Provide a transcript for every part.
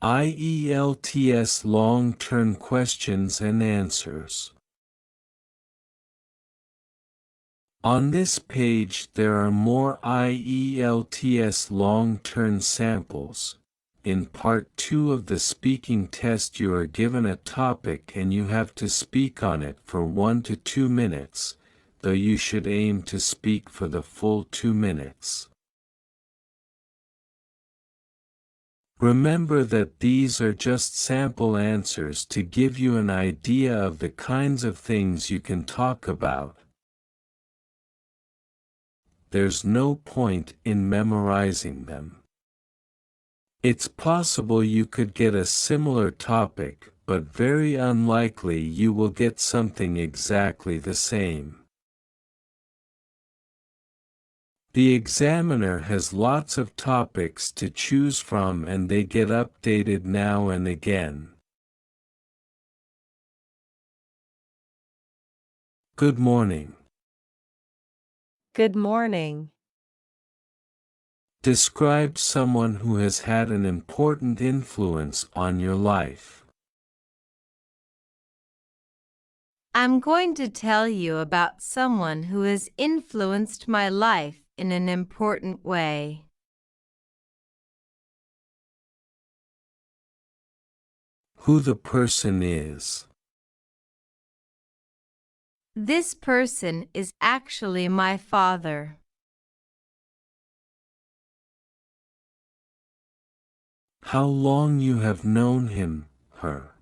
IELTS long-term questions and answers. On this page there are more IELTS long-term samples. In part 2 of the speaking test you are given a topic and you have to speak on it for 1 to 2 minutes, though you should aim to speak for the full 2 minutes. Remember that these are just sample answers to give you an idea of the kinds of things you can talk about. There's no point in memorizing them. It's possible you could get a similar topic, but very unlikely you will get something exactly the same. The examiner has lots of topics to choose from and they get updated now and again. Good morning. Good morning. Describe someone who has had an important influence on your life. I'm going to tell you about someone who has influenced my life in an important way. Who the person is. This person is actually my father. How long you have known him, her.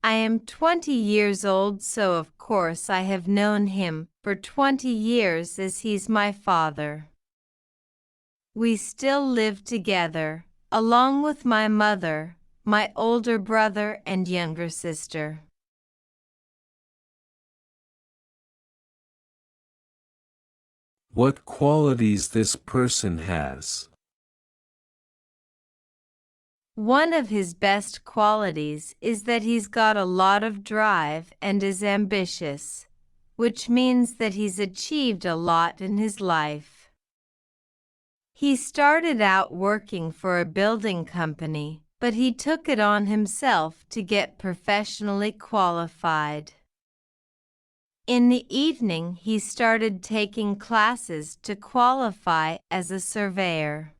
I am 20 years old, so of course I have known him for 20 years as he's my father. We still live together, along with my mother, my older brother and younger sister. What qualities this person has. One of his best qualities is that he's got a lot of drive and is ambitious, which means that he's achieved a lot in his life. He started out working for a building company, but he took it on himself to get professionally qualified. In the evening, he started taking classes to qualify as a surveyor.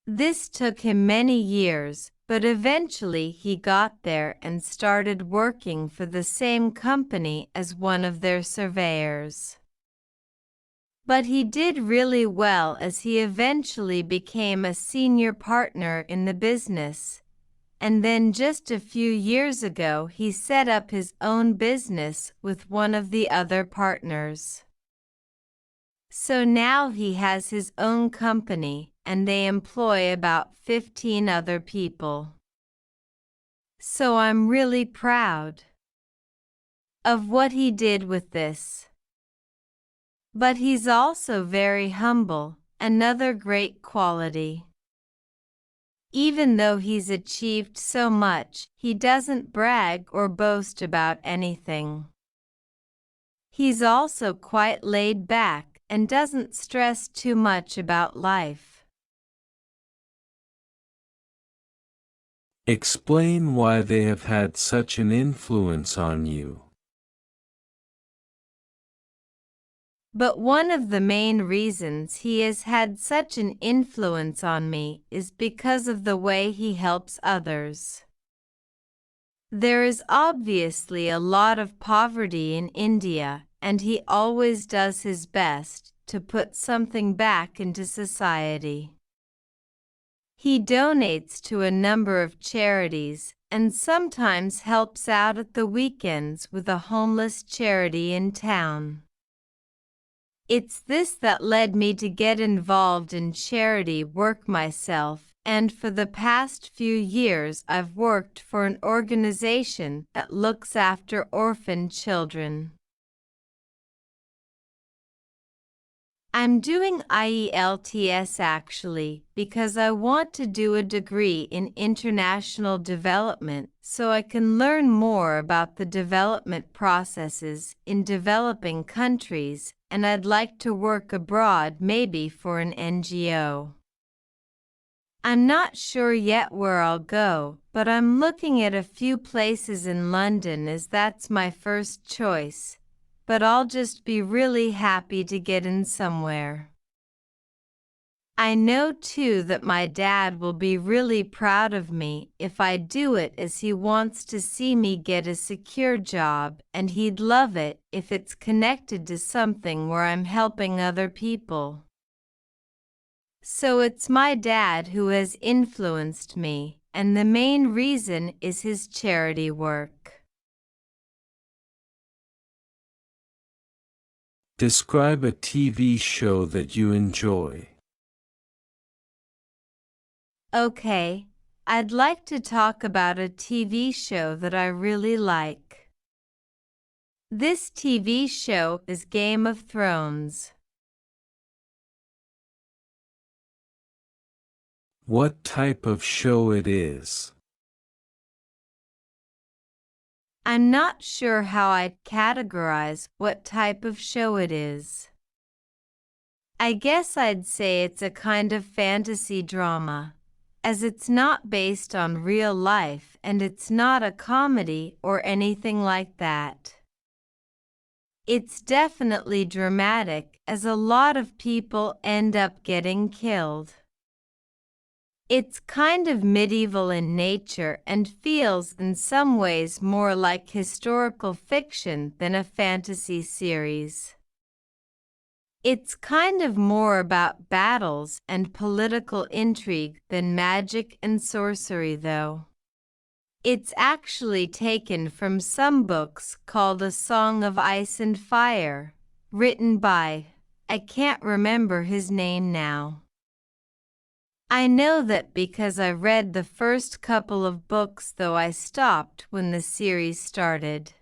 This took him many years, but eventually he got there and started working for the same company as one of their surveyors. But he did really well as he eventually became a senior partner in the business. And then just a few years ago he set up his own business with one of the other partners. So now he has his own company and they employ about 15 other people. So I'm really proud of what he did with this. But he's also very humble, another great quality. Even though he's achieved so much, he doesn't brag or boast about anything. He's also quite laid back and doesn't stress too much about life. Explain why they have had such an influence on you. But one of the main reasons he has had such an influence on me is because of the way he helps others. There is obviously a lot of poverty in India, and he always does his best to put something back into society. He donates to a number of charities and sometimes helps out at the weekends with a homeless charity in town. It's this that led me to get involved in charity work myself, and for the past few years I've worked for an organization that looks after orphan children. I'm doing IELTS actually because I want to do a degree in international development so I can learn more about the development processes in developing countries, and I'd like to work abroad, maybe for an NGO. I'm not sure yet where I'll go, but I'm looking at a few places in London as that's my first choice. But I'll just be really happy to get in somewhere. I know too that my dad will be really proud of me if I do it, as he wants to see me get a secure job, and he'd love it if it's connected to something where I'm helping other people. So it's my dad who has influenced me, and the main reason is his charity work. Describe a TV show that you enjoy. Okay, I'd like to talk about a TV show that I really like. This TV show is Game of Thrones. What type of show it is? I'm not sure how I'd categorize what type of show it is. I guess I'd say it's a kind of fantasy drama, as it's not based on real life and it's not a comedy or anything like that. It's definitely dramatic, as a lot of people end up getting killed. It's kind of medieval in nature and feels in some ways more like historical fiction than a fantasy series. It's kind of more about battles and political intrigue than magic and sorcery, though. It's actually taken from some books called A Song of Ice and Fire, written by, I can't remember his name now. I know that because I read the first couple of books, though I stopped when the series started.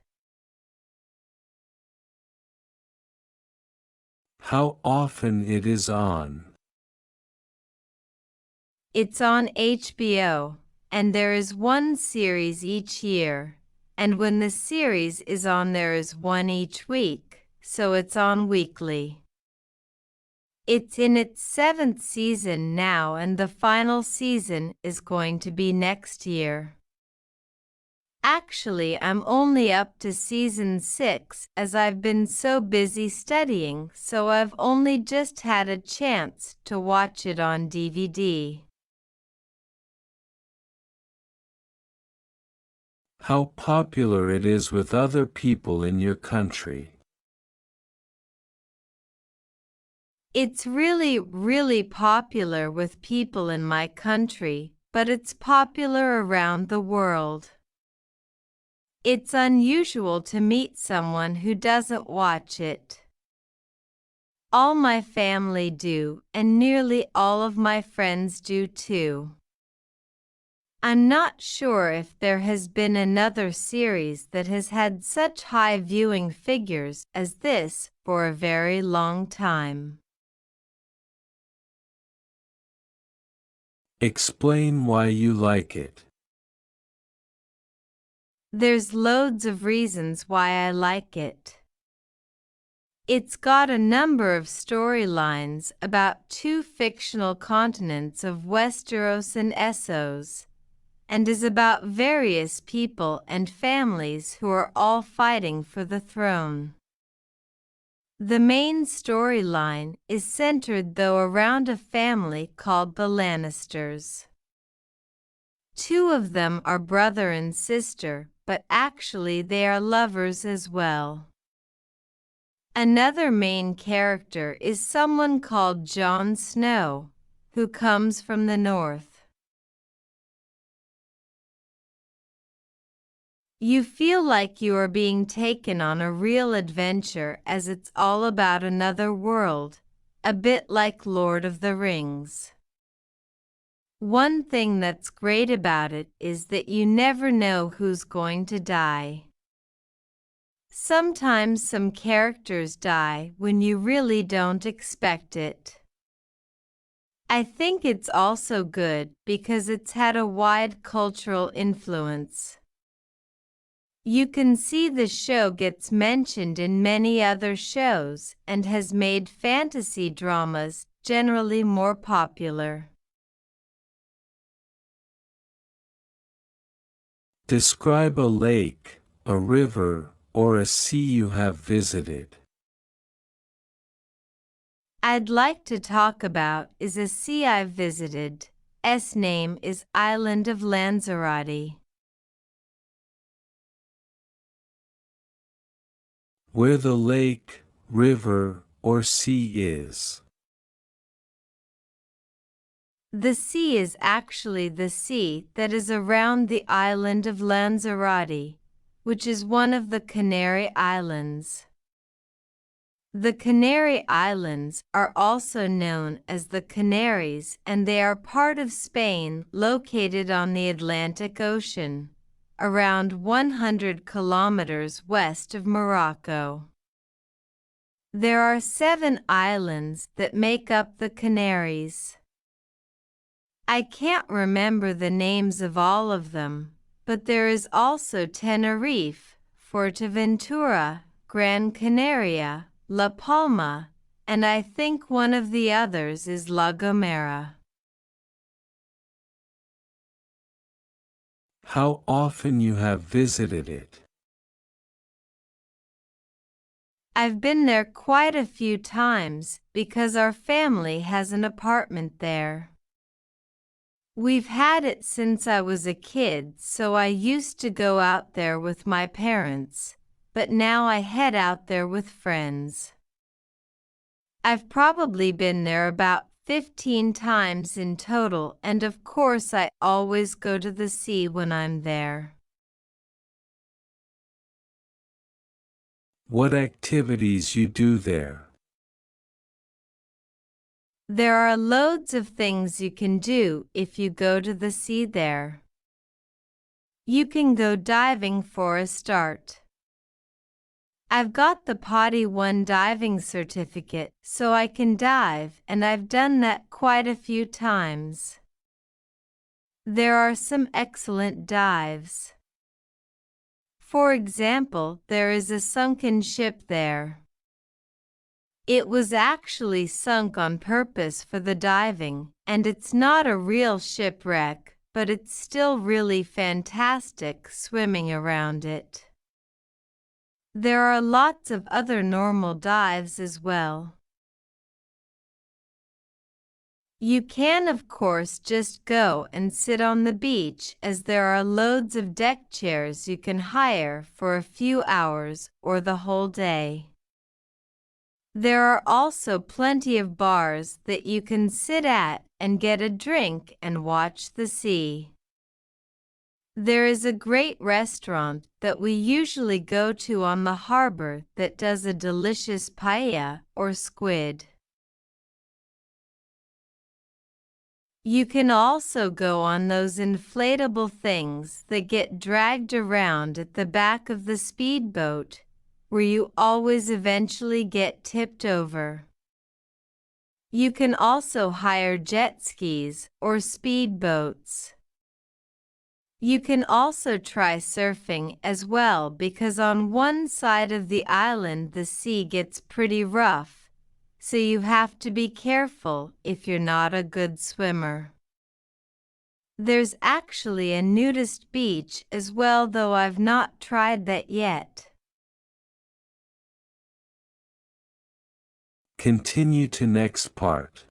How often it is on? It's on HBO, and there is one series each year, and when the series is on there is one each week, so it's on weekly. It's in its 7th season now, and the final season is going to be next year. Actually, I'm only up to season 6 as I've been so busy studying, so I've only just had a chance to watch it on DVD. How popular it is with other people in your country? It's really popular with people in my country, but it's popular around the world. It's unusual to meet someone who doesn't watch it. All my family do, and nearly all of my friends do too. I'm not sure if there has been another series that has had such high viewing figures as this for a very long time. Explain why you like it. There's loads of reasons why I like it. It's got a number of storylines about 2 fictional continents of Westeros and Essos, and is about various people and families who are all fighting for the throne. The main storyline is centered, though, around a family called the Lannisters. 2 of them are brother and sister, but actually they are lovers as well. Another main character is someone called Jon Snow, who comes from the north. You feel like you are being taken on a real adventure, as it's all about another world, a bit like Lord of the Rings. One thing that's great about it is that you never know who's going to die. Sometimes some characters die when you really don't expect it. I think it's also good because it's had a wide cultural influence. You can see the show gets mentioned in many other shows and has made fantasy dramas generally more popular. Describe a lake, a river, or a sea you have visited. I'd like to talk about is a sea I've visited. S name is Island of Lanzarote. Where the lake, river, or sea is. The sea is actually the sea that is around the island of Lanzarote, which is one of the Canary Islands. The Canary Islands are also known as the Canaries, and they are part of Spain located on the Atlantic Ocean, around 100 kilometers west of Morocco. There are 7 islands that make up the Canaries. I can't remember the names of all of them, but there is also Tenerife, Fuerteventura, Gran Canaria, La Palma, and I think one of the others is La Gomera. How often you have visited it. I've been there quite a few times because our family has an apartment there. We've had it since I was a kid, so I used to go out there with my parents, but now I head out there with friends. I've probably been there about 15 times in total, and of course I always go to the sea when I'm there. What activities you do there. There are loads of things you can do if you go to the sea there. You can go diving for a start. I've got the Potty 1 diving certificate, so I can dive, and I've done that quite a few times. There are some excellent dives. For example, there is a sunken ship there. It was actually sunk on purpose for the diving, and it's not a real shipwreck, but it's still really fantastic swimming around it. There are lots of other normal dives as well. You can of course just go and sit on the beach, as there are loads of deck chairs you can hire for a few hours or the whole day. There are also plenty of bars that you can sit at and get a drink and watch the sea. There is a great restaurant that we usually go to on the harbor that does a delicious paella or squid. You can also go on those inflatable things that get dragged around at the back of the speedboat, where you always eventually get tipped over. You can also hire jet skis or speedboats. You can also try surfing as well, because on one side of the island the sea gets pretty rough, so you have to be careful if you're not a good swimmer. There's actually a nudist beach as well, though I've not tried that yet. Continue to next part.